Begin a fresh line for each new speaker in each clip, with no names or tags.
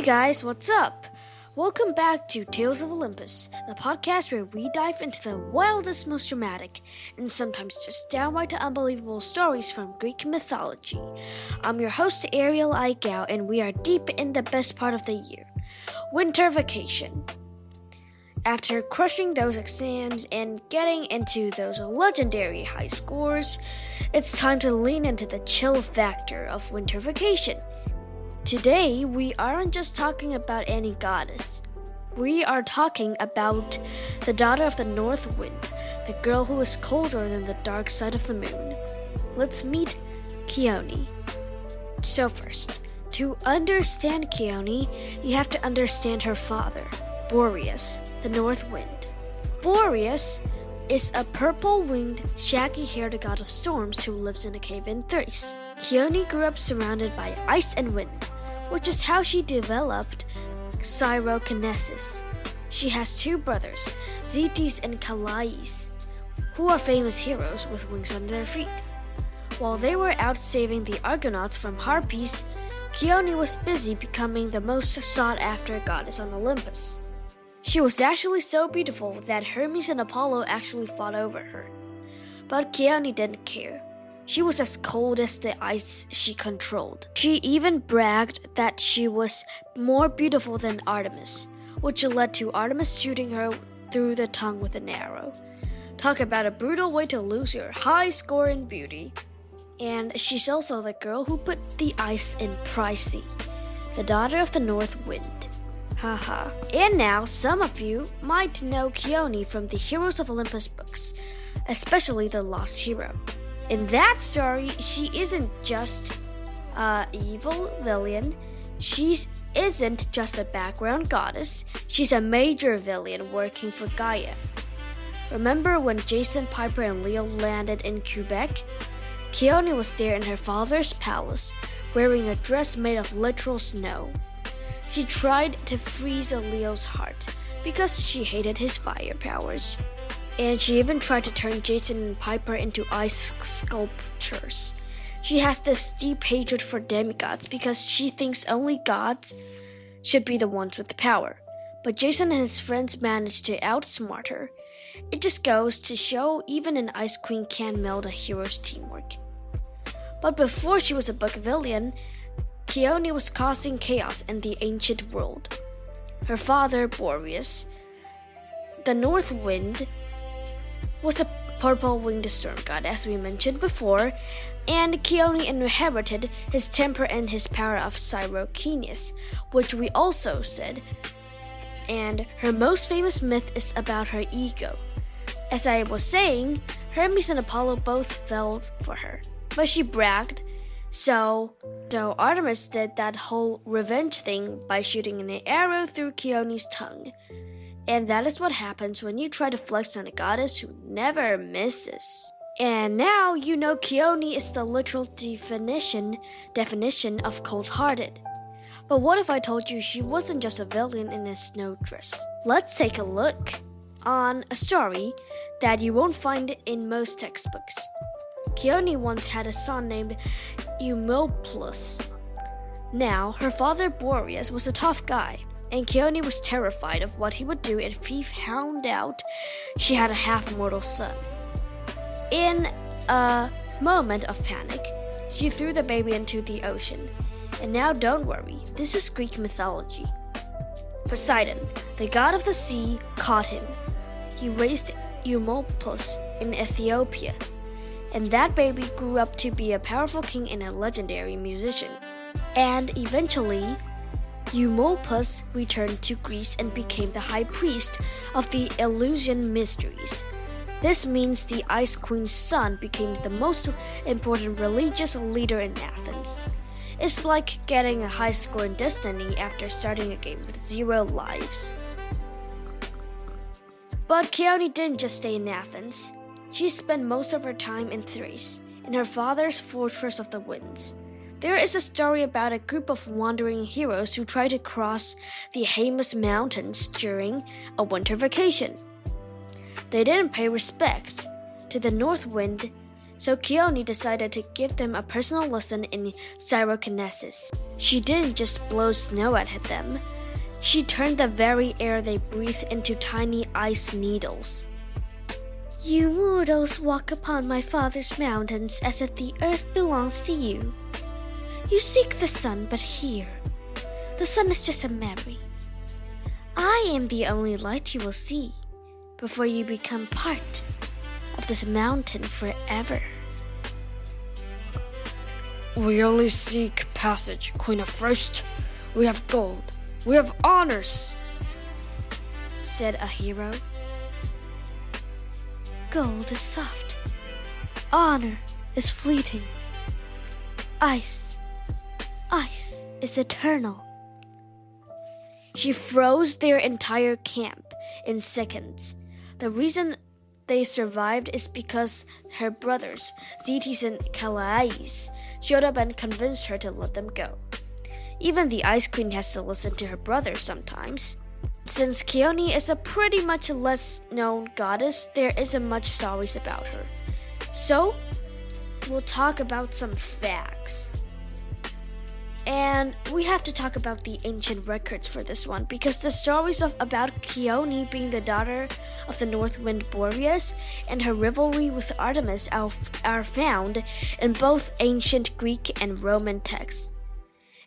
guys, what's up? Welcome back to Tales of Olympus, the podcast where we dive into the wildest, most dramatic, and sometimes just downright unbelievable stories from Greek mythology. I'm your host, Ariel I Gou, and we are deep in the best part of the year, winter vacation. After crushing those exams and getting into those legendary high scores, it's time to lean into the chill factor of winter vacation. Today, we aren't just talking about any goddess. We are talking about the daughter of the north wind, the girl who is colder than the dark side of the moon. Let's meet Khione. So first, to understand Khione, you have to understand her father, Boreads, the north wind. Boreads is a purple-winged, shaggy-haired god of storms who lives in a cave in Thrace. Khione grew up surrounded by ice and wind, which is how she developed pyrokinesis. She has two brothers, Zetes and Calais, who are famous heroes with wings on their feet. While they were out saving the Argonauts from Harpies, Khione was busy becoming the most sought-after goddess on Olympus. She was actually so beautiful that Hermes and Apollo actually fought over her. But Khione didn't care. She was as cold as the ice she controlled. She even bragged that she was more beautiful than Artemis, which led to Artemis shooting her through the tongue with an arrow. Talk about a brutal way to lose your high score in beauty. And she's also the girl who put the ice in Pricey, the daughter of the north wind. Haha. And now some of you might know Khione from the Heroes of Olympus books, especially the Lost Hero. In that story, she isn't just an evil villain. She isn't just a background goddess. She's a major villain working for Gaia. Remember when Jason, Piper, and Leo landed in Quebec? Khione was there in her father's palace, wearing a dress made of literal snow. She tried to freeze Leo's heart because she hated his fire powers. And she even tried to turn Jason and Piper into ice sculptures. She has this deep hatred for demigods because she thinks only gods should be the ones with the power. But Jason and his friends managed to outsmart her. It just goes to show even an ice queen can meld a hero's teamwork. But before she was a book villain, Khione was causing chaos in the ancient world. Her father, Boreads, the north wind, was a purple-winged storm god, as we mentioned before, and Khione inherited his temper and his power of pyrokinesis, which we also said, and her most famous myth is about her ego. As I was saying, Hermes and Apollo both fell for her, but she bragged, so Artemis did that whole revenge thing by shooting an arrow through Khione's tongue. And that is what happens when you try to flex on a goddess who never misses. And now you know Khione is the literal definition of cold-hearted. But what if I told you she wasn't just a villain in a snow dress? Let's take a look on a story that you won't find in most textbooks. Khione once had a son named Eumolpus. Now, her father Boreads was a tough guy, and Khione was terrified of what he would do if he found out she had a half-mortal son. In a moment of panic, she threw the baby into the ocean. And now don't worry, this is Greek mythology. Poseidon, the god of the sea, caught him. He raised Eumolpus in Ethiopia, and that baby grew up to be a powerful king and a legendary musician. And eventually, Eumolpus returned to Greece and became the high priest of the Eleusinian mysteries. This means the Ice Queen's son became the most important religious leader in Athens. It's like getting a high score in Destiny after starting a game with 0 lives. But Khione didn't just stay in Athens. She spent most of her time in Thrace, in her father's fortress of the winds. There is a story about a group of wandering heroes who try to cross the Haemus Mountains during a winter vacation. They didn't pay respect to the north wind So Khione decided to give them a personal lesson in pyrokinesis. She didn't just blow snow at them. She turned the very air they breathed into tiny ice needles. You mortals walk upon my father's mountains as if the earth belongs to you. You seek the sun, but here, the sun is just a memory. I am the only light you will see before you become part of this mountain forever.
We only seek passage, Queen of Frost. We have gold. We have honors,
said a hero. Gold is soft. Honor is fleeting. Ice is eternal. She froze their entire camp in seconds. The reason they survived is because her brothers, Zetes and Calais, showed up and convinced her to let them go. Even the Ice Queen has to listen to her brothers sometimes. Since Khione is a pretty much less known goddess, there isn't much stories about her. So, we'll talk about some facts. And we have to talk about the ancient records for this one, because the stories about Khione being the daughter of the North Wind Boreads and her rivalry with Artemis are found in both ancient Greek and Roman texts.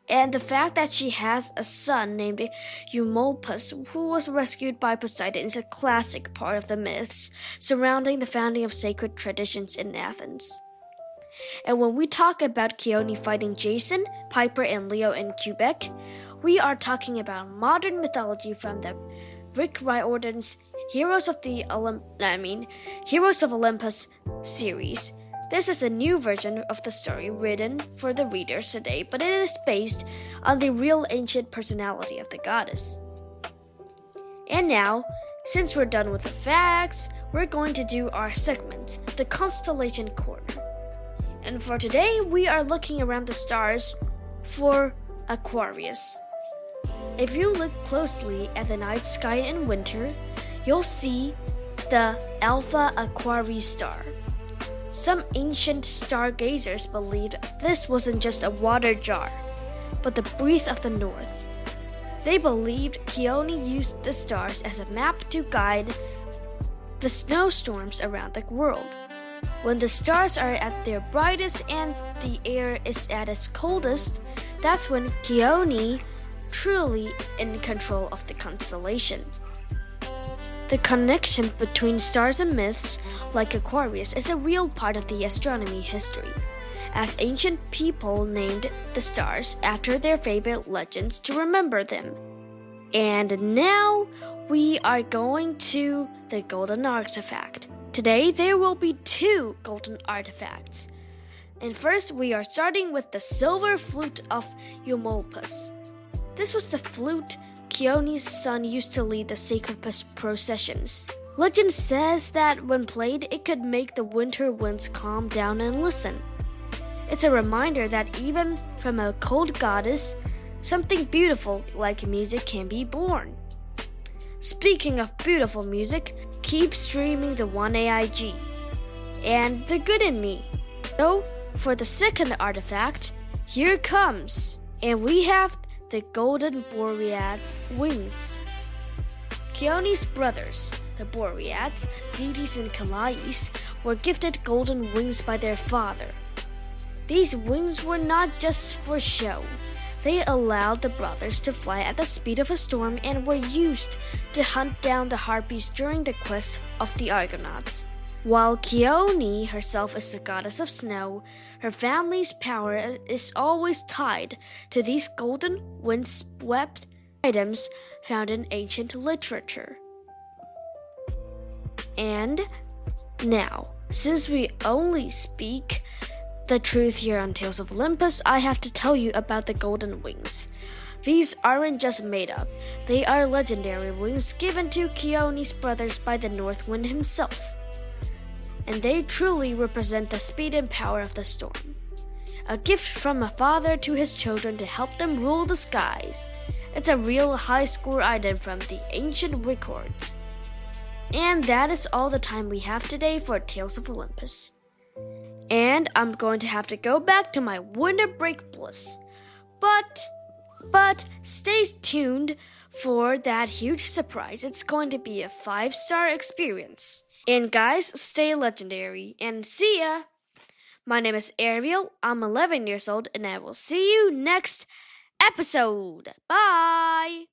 And the fact that she has a son named Eumolpus, who was rescued by Poseidon, is a classic part of the myths surrounding the founding of sacred traditions in Athens. And when we talk about Khione fighting Jason, Piper, and Leo in Quebec, we are talking about modern mythology from the Rick Riordan's Heroes of Olympus series. This is a new version of the story written for the readers today, but it is based on the real ancient personality of the goddess. And now, since we're done with the facts, we're going to do our segment, the Constellation Corner. And for today, we are looking around the stars for Aquarius. If you look closely at the night sky in winter, you'll see the Alpha Aquarii star. Some ancient stargazers believed this wasn't just a water jar, but the breath of the north. They believed Khione used the stars as a map to guide the snowstorms around the world. When the stars are at their brightest and the air is at its coldest, that's when Khione truly in control of the constellation. The connection between stars and myths like Aquarius is a real part of the astronomy history, as ancient people named the stars after their favorite legends to remember them. And now we are going to the golden artifact. Today there will be 2 golden artifacts. And first we are starting with the silver flute of Eumolpus. This was the flute Khione's son used to lead the sacred processions. Legend says that when played, it could make the winter winds calm down and listen. It's a reminder that even from a cold goddess, something beautiful like music can be born. Speaking of beautiful music, keep streaming the 1AIG and the good in me. So, for the second artifact, here comes. And we have the golden Boreads wings. Khione's brothers, the Boreads, Zetes and Calais, were gifted golden wings by their father. These wings were not just for show. They allowed the brothers to fly at the speed of a storm and were used to hunt down the harpies during the quest of the Argonauts. While Khione herself is the goddess of snow, her family's power is always tied to these golden, wind-swept items found in ancient literature. And now, since we only speak the truth here on Tales of Olympus, I have to tell you about the golden wings. These aren't just made up, they are legendary wings given to Khione's brothers by the North Wind himself. And they truly represent the speed and power of the storm. A gift from a father to his children to help them rule the skies. It's a real high score item from the ancient records. And that is all the time we have today for Tales of Olympus. And I'm going to have to go back to my winter break bliss. But stay tuned for that huge surprise. It's going to be a 5-star experience. And guys, stay legendary and see ya! My name is Ariel, I'm 11 years old, and I will see you next episode. Bye!